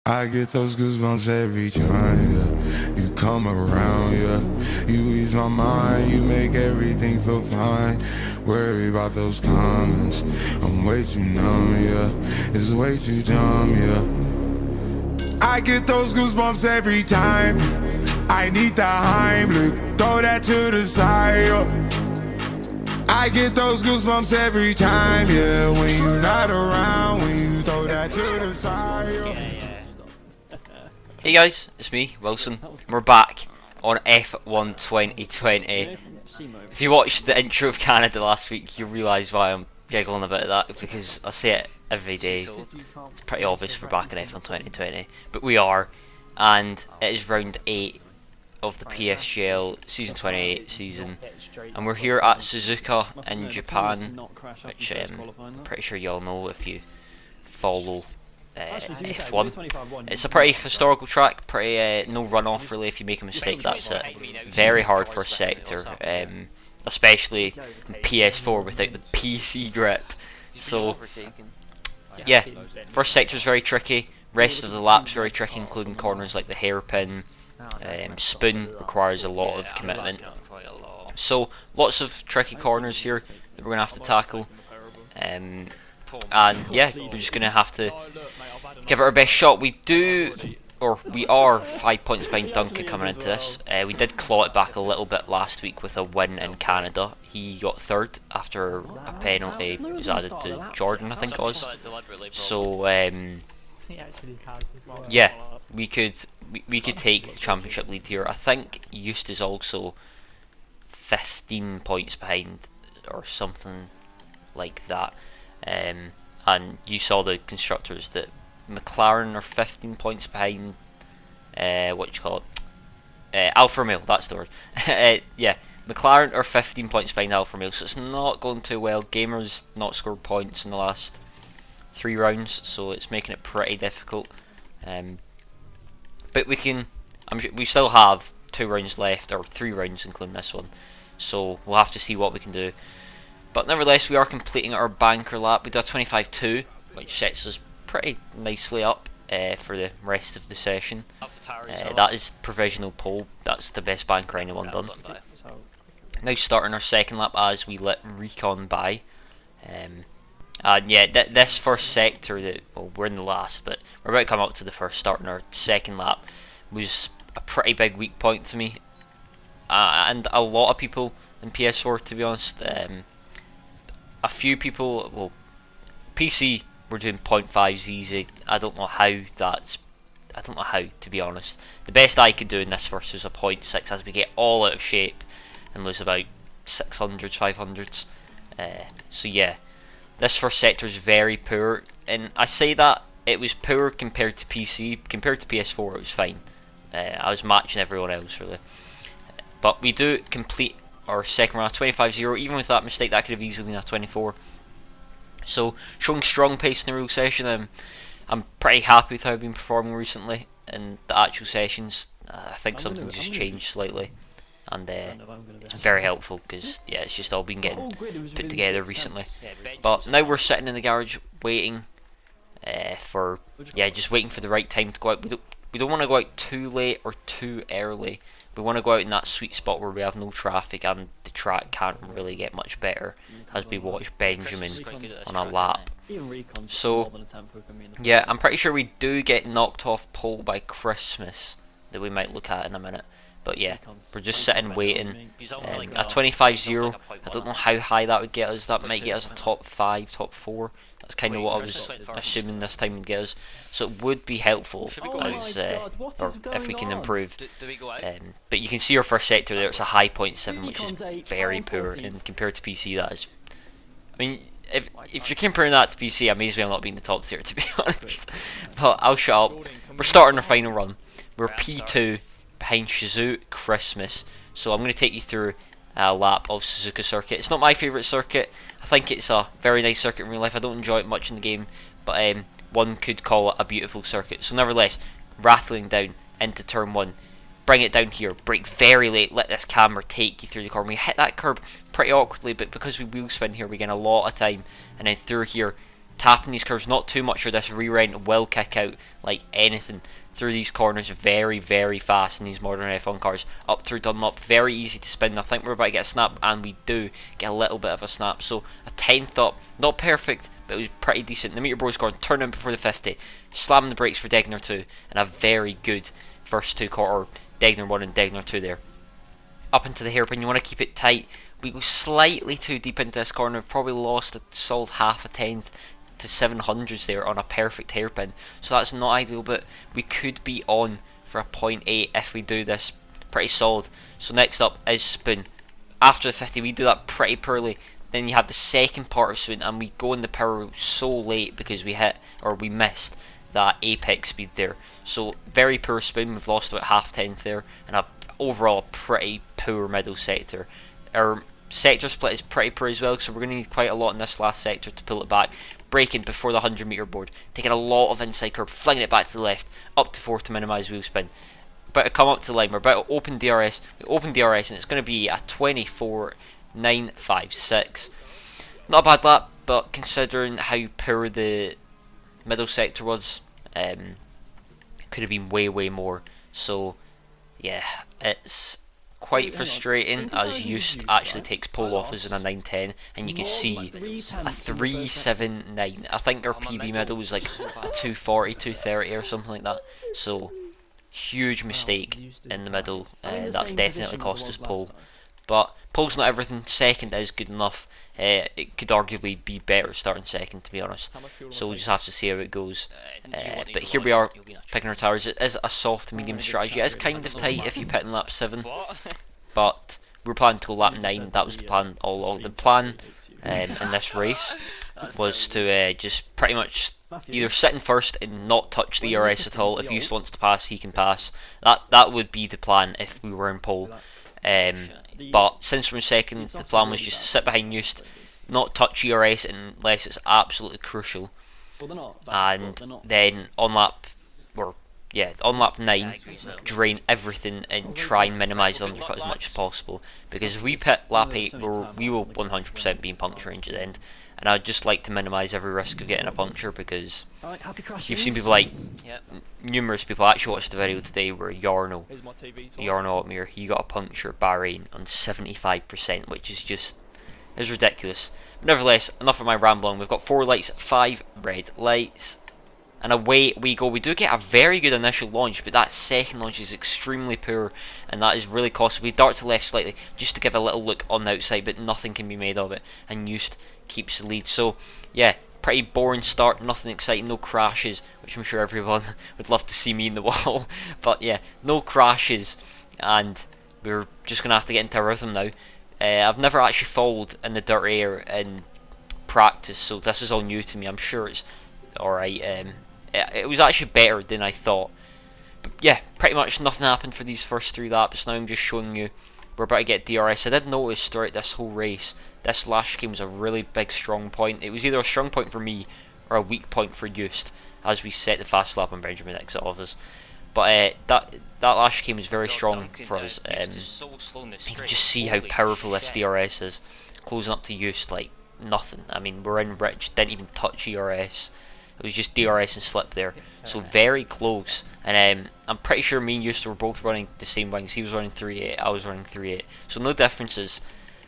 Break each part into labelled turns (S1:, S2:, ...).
S1: I get those goosebumps every time, yeah. You come around, yeah. You ease my mind, you make everything feel fine. Worry about those comments, I'm way too numb, yeah. It's way too dumb, yeah. I get those goosebumps every time. I need the Heimlich, throw that to the side, yeah. I get those goosebumps every time, yeah. When you're not around, when you throw that to the side, yeah.
S2: Hey guys, it's me, Wilson. We're back on F1 2020. If you watched the intro of Canada last week, you'll realise why I'm giggling about that, because I say it every day. It's pretty obvious we're back in F1 2020, but we are, and it is round 8 of the PSGL Season 28 season, and we're here at Suzuka in Japan, which I'm pretty sure you all know if you follow F1. It's a pretty historical track, pretty no runoff really. If you make a mistake, that's it. Very hard first sector, especially in PS4 without the PC grip. So yeah, first sector is very tricky. Rest of the lap's very tricky, including corners like the hairpin. Spoon requires a lot of commitment. So lots of tricky corners here that we're gonna have to tackle. And yeah, we're just gonna have to give it our best shot. We are 5 points behind Duncan coming into this. We did claw it back a little bit last week with a win in Canada. He got third after a penalty was added to Jordan, I think it was. So yeah, we could take the championship lead here. I think Eust is also 15 points behind or something like that. And you saw the constructors that McLaren are 15 points behind. What do you call it? Alfa Romeo. That's the word. Yeah, McLaren are 15 points behind Alfa Romeo, so it's not going too well. Gamer's not scored points in the last 3 rounds, so it's making it pretty difficult. But we can. We still have 2 rounds left, or 3 rounds including this one. So we'll have to see what we can do. But nevertheless, we are completing our banker lap. We do a 25.2, which sets us pretty nicely up for the rest of the session. That is provisional pole. That's the best banker anyone done. Now starting our second lap as we let Recon by. And yeah, this first sector, well, we're in the last, but we're about to come up to the first, starting our second lap, was a pretty big weak point to me. And a lot of people in PS4, to be honest. A few people, well, PC were doing 0.5s easy. I don't know how, to be honest. The best I could do in this first was a 0.6 as we get all out of shape and lose about 600s, 500s. So yeah, this first sector is very poor, and I say that it was poor compared to PC. Compared to PS4, it was fine. I was matching everyone else really. But we do complete our second round 25-0. Even with that mistake, that could have easily been a 24. So showing strong pace in the real session. I'm pretty happy with how I've been performing recently in the actual sessions. I think something just changed slightly, and it's very helpful because yeah, it's just all been getting put together recently. But now we're sitting in the garage waiting for just waiting for the right time to go out. We don't want to go out too late or too early. We want to go out in that sweet spot where we have no traffic and the track can't really get much better as we watch Benjamin on a lap. So yeah, I'm pretty sure we do get knocked off pole by Christmas, that we might look at in a minute. But yeah, we're just sitting waiting. A 25-0, I don't know how high that would get us. That might get us a top 5, top 4. That's kind of what I was assuming this time would get us. So it would be helpful as, or if we can improve. But you can see our first sector there, it's a high 0.7, which is very poor. And compared to PC, that is... I mean, if you're comparing that to PC, I'm amazed I'm not being the top tier, to be honest. But I'll shut up. We're starting our final run. We're P2 behind Shizuku Christmas. So I'm going to take you through a lap of Suzuka Circuit. It's not my favourite circuit. I think it's a very nice circuit in real life. I don't enjoy it much in the game, but one could call it a beautiful circuit. So nevertheless, rattling down into turn 1. Bring it down here, brake very late, let this camera take you through the curb. We hit that curb pretty awkwardly, but because we wheel spin here, we gain a lot of time. And then through here, tapping these curves, not too much, or this rear end will kick out like anything through these corners very, very fast in these modern F1 cars. Up through Dunlop, very easy to spin. I think we're about to get a snap, and we do get a little bit of a snap. So a 10th up, not perfect, but it was pretty decent. The meter board's gone, turn in before the 50, slamming the brakes for Degner 2, and a very good first two quarter, Degner 1 and Degner 2 there. Up into the hairpin, you want to keep it tight. We go slightly too deep into this corner, probably lost a solid half a tenth to 700s there on a perfect hairpin, so that's not ideal, but we could be on for a 0.8 if we do this pretty solid. So next up is Spoon. After the 50, we do that pretty poorly. Then you have the second part of Spoon, and we go in the power so late because we missed that apex speed there. So very poor Spoon. We've lost about half tenth there, and a overall pretty poor middle sector. Our sector split is pretty poor as well, so we're going to need quite a lot in this last sector to pull it back. Braking before the 100 meter board, taking a lot of inside curb, flinging it back to the left, up to 4 to minimise wheel spin. About to come up to the line, we're about to open DRS. We open DRS, and it's going to be a 24.956. Not a bad lap, but considering how poor the middle sector was, it could have been way, way more. So yeah, it's quite frustrating as Just actually takes pole off us in a 9.10, and you can see a 3.79. I think our PB middle was like a 2.40, 2.30 or something like that. So huge mistake in the middle. That's definitely cost us pole. But pole's not everything. Second is good enough. It could arguably be better starting second, to be honest. So we'll just have to see how it goes. But here we are, picking our tires. It is a soft medium strategy. It is kind of tight if you pit in lap 7. But we were planning to go lap 9. That was the plan all along. The plan in this race was to just pretty much either sit in first and not touch the ERS at all. If Eust wants to pass, he can pass. That would be the plan if we were in pole. But since we're in second, the plan was just to sit behind Eust, not touch ERS unless it's absolutely crucial, and then on lap 9, drain everything and try and minimise the undercut as much as possible, because if we pit lap 8, we will 100% be in puncture range at the end, and I'd just like to minimise every risk of getting a puncture, because you've seen people like, numerous people. I actually watched the video today where Jarno Otmir, he got a puncture at Bahrain on 75%, which is ridiculous. But nevertheless, enough of my rambling. We've got 4 lights, 5 red lights, and away we go. We do get a very good initial launch, but that second launch is extremely poor, and that is really costly. We dart to the left slightly just to give a little look on the outside, but nothing can be made of it, and Just keeps the lead. So yeah, pretty boring start, nothing exciting, no crashes, which I'm sure everyone would love to see me in the wall. But yeah, no crashes, and we're just going to have to get into a rhythm now. I've never actually followed in the dirt air in practice, so this is all new to me. I'm sure it's alright. It was actually better than I thought. But yeah, pretty much nothing happened for these first 3 laps. Now I'm just showing you we're about to get DRS. I did notice throughout this whole race, this last chicane was a really big strong point. It was either a strong point for me or a weak point for Just as we set the fast lap on Benjamin exit of us. But that last chicane was very strong for us. You can just see how powerful this DRS is, closing up to Just like nothing. I mean, we're in Rich, didn't even touch ERS. It was just DRS and slip there, so very close. And I'm pretty sure me and Just were both running the same wings. He was running 3.8, I was running 3.8, so no differences.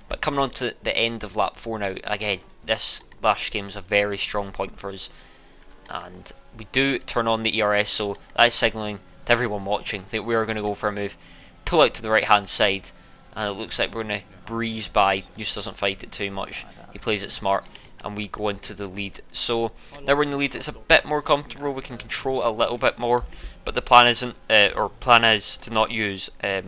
S2: But coming on to the end of lap 4 now, again, this last game is a very strong point for us, and we do turn on the ERS, so that is signalling to everyone watching that we are going to go for a move, pull out to the right hand side, and it looks like we're going to breeze by. Just doesn't fight it too much, he plays it smart, and we go into the lead. So now we're in the lead, it's a bit more comfortable, we can control it a little bit more, but the plan isn't, plan is to not use, I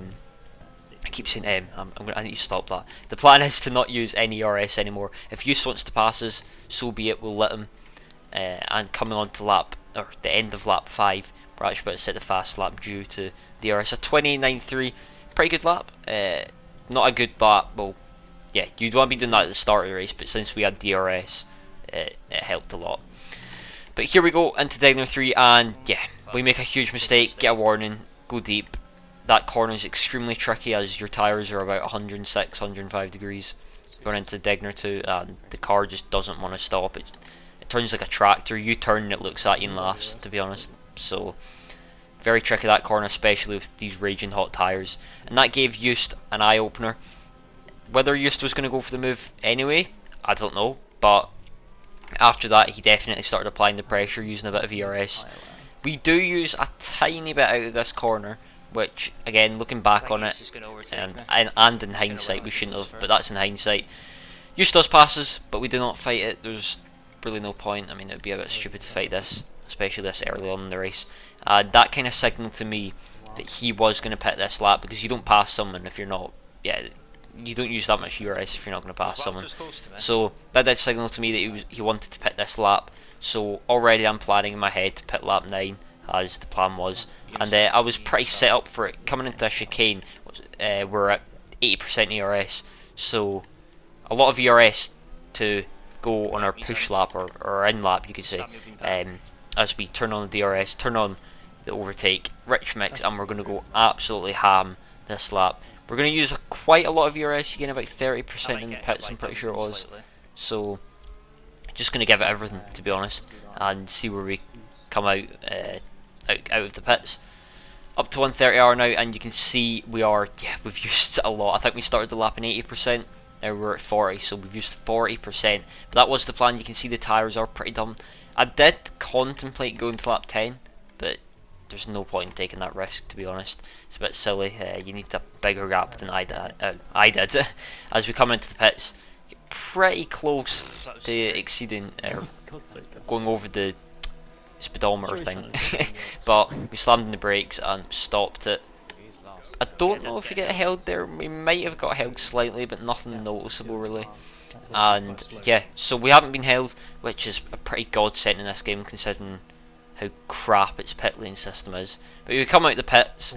S2: keep saying I need to stop that. The plan is to not use any RS anymore. If Use wants to pass us, so be it, we'll let him. And coming on to the end of lap 5, we're actually about to set the fast lap due to the RS. A 29.3, pretty good lap. Not a good lap, well, yeah, you'd want to be doing that at the start of the race, but since we had DRS, it helped a lot. But here we go into Degner 3, and yeah, we make a huge mistake, get a warning, go deep. That corner is extremely tricky as your tyres are about 106, 105 degrees going into Degner 2, and the car just doesn't want to stop. It turns like a tractor. You turn and it looks at you and laughs, to be honest. So very tricky that corner, especially with these raging hot tyres. And that gave Just an eye-opener. Whether Just was going to go for the move anyway, I don't know. But after that, he definitely started applying the pressure, using a bit of ERS. We do use a tiny bit out of this corner, which, again, looking back on it, and in hindsight, we shouldn't have, but that's in hindsight. Just does passes, but we do not fight it. There's really no point. I mean, it would be a bit stupid to fight this, especially this early on in the race. That kind of signalled to me that he was going to pit this lap, because you don't pass someone if you're not, you don't use that much ERS if you're not going to pass someone. So that did signal to me that he wanted to pit this lap. So already I'm planning in my head to pit lap 9, as the plan was, and I was pretty set up for it. Coming into the chicane, we're at 80% ERS, so a lot of ERS to go on our push lap, or our in lap you could say, as we turn on the DRS, turn on the overtake, rich mix, and we're going to go absolutely ham this lap. We're going to use quite a lot of ERS, you gain about 30% in the pits, I'm pretty sure it was, so just going to give it everything, to be honest, and see where we come out out of the pits. Up to 130R now, and you can see we've used a lot. I think we started the lap in 80%, now we're at 40, so we've used 40%, but that was the plan. You can see the tyres are pretty dumb. I did contemplate going to lap 10, but there's no point in taking that risk, to be honest. It's a bit silly. You need a bigger gap than I did. As we come into the pits, pretty close to exceeding, going over the speedometer thing, but we slammed in the brakes and stopped it. I don't know if we get held there. We might have got held slightly, but nothing noticeable really. And yeah, so we haven't been held, which is a pretty godsend in this game, considering how crap its pit lane system is. But we come out the pits,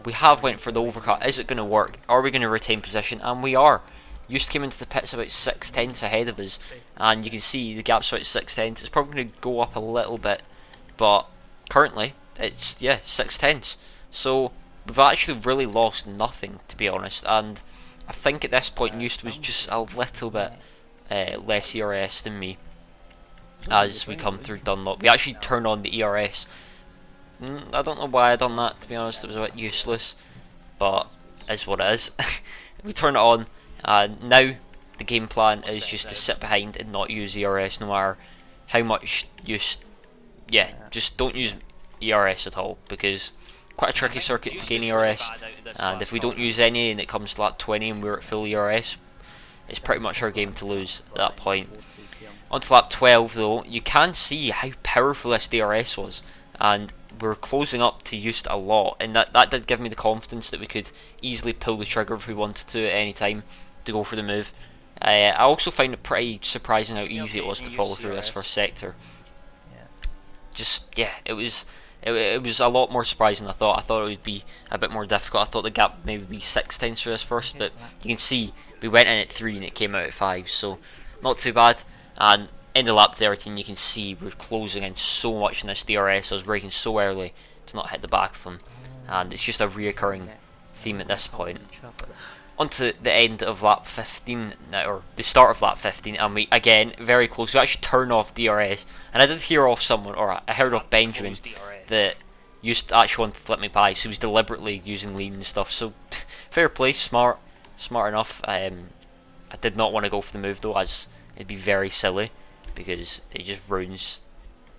S2: we have went for the overcut. Is it going to work? Are we going to retain position? And we are. Just came into the pits about 6/10 ahead of us, and you can see the gap's about 6/10. It's probably going to go up a little bit, but currently it's 6/10. So we've actually really lost nothing, to be honest. And I think at this point Just was just a little bit less ERS than me. As we come through Dunlop, we actually turn on the ERS. I don't know why I done that, to be honest. It was a bit useless, but is what it is. We turn it on, and now the game plan is just to sit behind and not use ERS, no matter how much just don't use ERS at all, because quite a tricky circuit to gain ERS, and if we don't use any and it comes to lap 20 and we're at full ERS, it's pretty much our game to lose at that point. On to lap 12 though, you can see how powerful this DRS was, and we're closing up to Just a lot, and that did give me the confidence that we could easily pull the trigger if we wanted to at any time to go for the move. I also find it pretty surprising how easy it was to follow through this first sector. It was a lot more surprising than I thought. I thought it would be a bit more difficult. I thought the gap maybe be 6/10 for this first, but you can see we went in at 3 and it came out at 5, so not too bad. And in the lap 13 you can see we're closing in so much in this DRS. I was braking so early to not hit the back of them, and it's just a reoccurring theme at this point. Onto the end of lap 15, or the start of lap 15, and we again very close. We actually turn off DRS, and I did hear off someone, or I heard off Benjamin, that Just actually wanted to let me by, so he was deliberately using lean and stuff. So fair play, smart enough. I did not want to go for the move though, as it'd be very silly, because it just ruins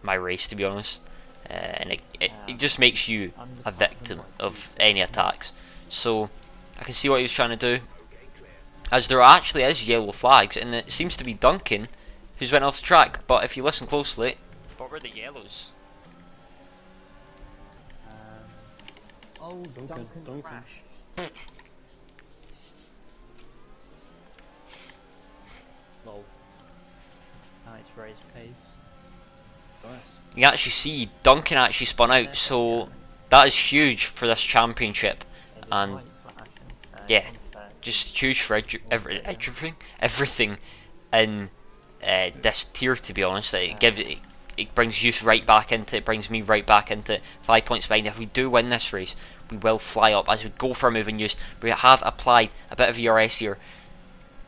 S2: my race, to be honest, and it just makes you a victim of any attacks. So I can see what he was trying to do, as there actually is yellow flags, and it seems to be Duncan who's went off the track. But if you listen closely, what were the yellows?
S3: Duncan crashed.
S4: Lol. Nice race pace. Nice.
S2: You can actually see Duncan actually spun out, so that is huge for this championship, and yeah, just huge for everything in this tier, to be honest. It brings you right back into it, brings me right back into it. 5 points behind. If we do win this race, we will fly up as we go for a move and use. We have applied a bit of ERS here.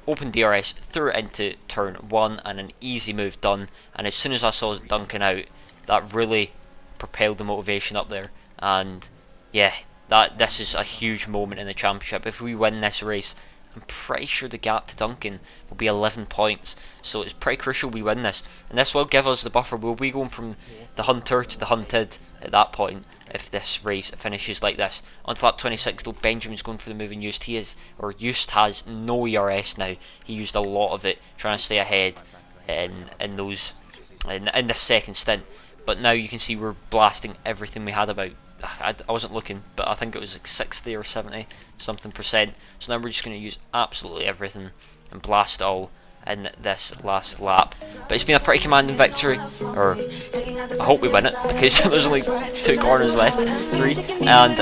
S2: open DRS, threw it into turn 1, and an easy move done. And as soon as I saw Duncan out, that really propelled the motivation up there. And yeah, this is a huge moment in the championship. If we win this race, I'm pretty sure the gap to Duncan will be 11 points. So it's pretty crucial we win this. And this will give us the buffer. We'll be going from the hunter to the hunted at that point if this race finishes like this. On to lap 26 though, Benjamin's going for the move and Just has no ERS now. He used a lot of it trying to stay ahead in the second stint. But now you can see we're blasting everything we had about. I wasn't looking, but I think it was like 60 or 70 something percent. So now we're just going to use absolutely everything and blast it all in this last lap. But it's been a pretty commanding victory, or I hope we win it because there's only 2 corners left, 3, and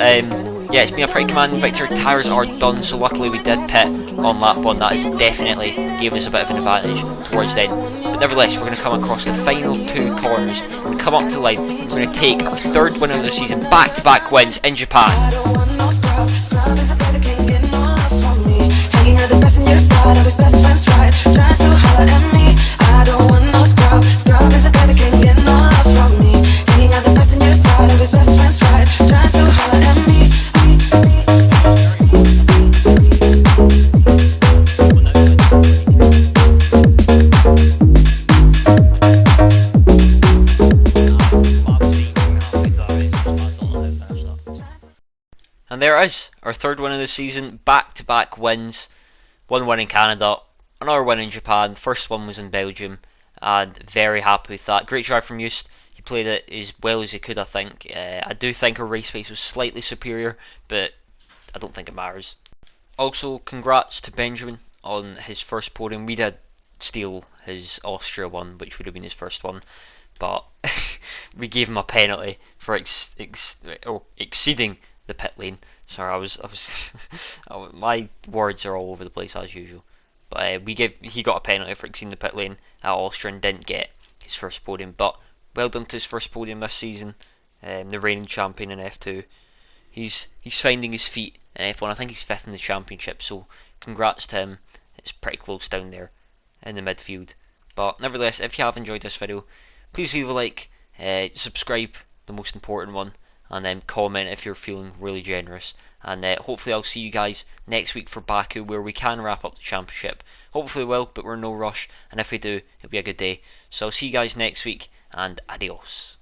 S2: yeah, it's been a pretty commanding victory. Tires are done, so luckily we did pit on lap 1. That has definitely gave us a bit of an advantage towards the end. But nevertheless, we're going to come across the final 2 corners. We're going to come up to the line. We're going to take our 3rd win of the season, back-to-back wins in Japan. And there it is, our 3rd win of the season, back-to-back wins. 1 win in Canada, another win in Japan, first one was in Belgium, and very happy with that. Great drive from Just, he played it as well as he could, I think. I do think our race pace was slightly superior, but I don't think it matters. Also, congrats to Benjamin on his first podium. We did steal his Austria one, which would have been his first one, but we gave him a penalty for exceeding the pit lane. Sorry, I was my words are all over the place as usual. But he got a penalty for exceeding the pit lane at Austria and didn't get his first podium. But well done to his first podium this season. The reigning champion in F2. He's finding his feet in F1. I think he's 5th in the championship. So congrats to him. It's pretty close down there in the midfield. But nevertheless, if you have enjoyed this video, please leave a like, subscribe, the most important one, and then comment if you're feeling really generous. And hopefully I'll see you guys next week for Baku, where we can wrap up the championship. Hopefully we will, but we're in no rush, and if we do, it'll be a good day. So I'll see you guys next week, and adios.